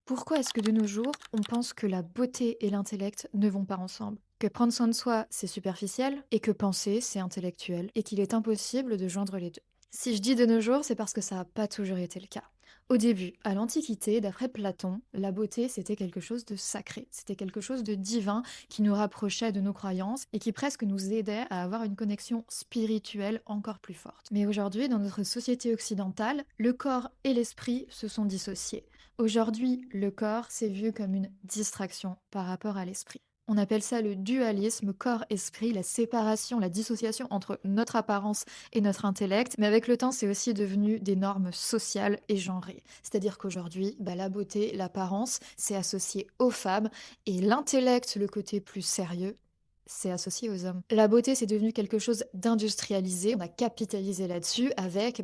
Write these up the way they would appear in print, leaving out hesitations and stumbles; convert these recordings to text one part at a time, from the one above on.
Pourquoi est-ce que de nos jours, on pense que la beauté et l'intellect ne vont pas ensemble? Que prendre soin de soi, c'est superficiel et que penser, c'est intellectuel et qu'il est impossible de joindre les deux. Si je dis de nos jours, c'est parce que ça n'a pas toujours été le cas. Au début, à l'Antiquité, d'après Platon, la beauté, c'était quelque chose de sacré, c'était quelque chose de divin qui nous rapprochait de nos croyances et qui presque nous aidait à avoir une connexion spirituelle encore plus forte. Mais aujourd'hui, dans notre société occidentale, le corps et l'esprit se sont dissociés. Aujourd'hui, le corps, c'est vu comme une distraction par rapport à l'esprit. On appelle ça le dualisme corps-esprit, la séparation, la dissociation entre notre apparence et notre intellect. Mais avec le temps, c'est aussi devenu des normes sociales et genrées. C'est-à-dire qu'aujourd'hui, la beauté, l'apparence, c'est associé aux femmes et l'intellect, le côté plus sérieux, c'est associé aux hommes. La beauté, c'est devenu quelque chose d'industrialisé. On a capitalisé là-dessus avec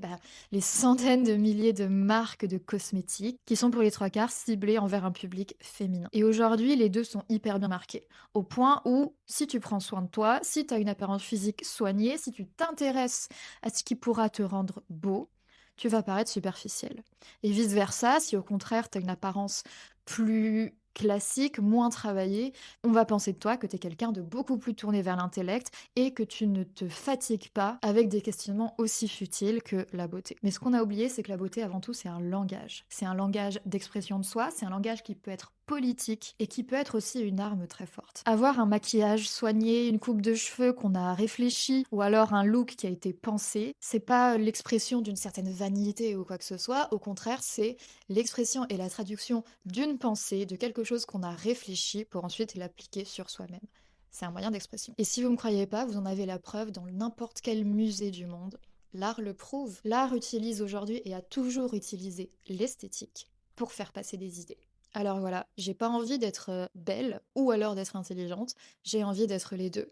les centaines de milliers de marques de cosmétiques qui sont pour les trois quarts ciblées envers un public féminin. Et aujourd'hui, les deux sont hyper bien marqués. Au point où, si tu prends soin de toi, si tu as une apparence physique soignée, si tu t'intéresses à ce qui pourra te rendre beau, tu vas paraître superficiel. Et vice-versa, si au contraire, tu as une apparence plus classique, moins travaillée, on va penser de toi que tu es quelqu'un de beaucoup plus tourné vers l'intellect et que tu ne te fatigues pas avec des questionnements aussi futiles que la beauté. Mais ce qu'on a oublié, c'est que la beauté, avant tout, c'est un langage. C'est un langage d'expression de soi, c'est un langage qui peut être politique et qui peut être aussi une arme très forte. Avoir un maquillage soigné, une coupe de cheveux qu'on a réfléchi ou alors un look qui a été pensé, c'est pas l'expression d'une certaine vanité ou quoi que ce soit, au contraire, c'est l'expression et la traduction d'une pensée, de quelque chose qu'on a réfléchi pour ensuite l'appliquer sur soi-même. C'est un moyen d'expression. Et si vous ne me croyez pas, vous en avez la preuve dans n'importe quel musée du monde. L'art le prouve. L'art utilise aujourd'hui et a toujours utilisé l'esthétique pour faire passer des idées. Alors voilà, j'ai pas envie d'être belle ou alors d'être intelligente, j'ai envie d'être les deux.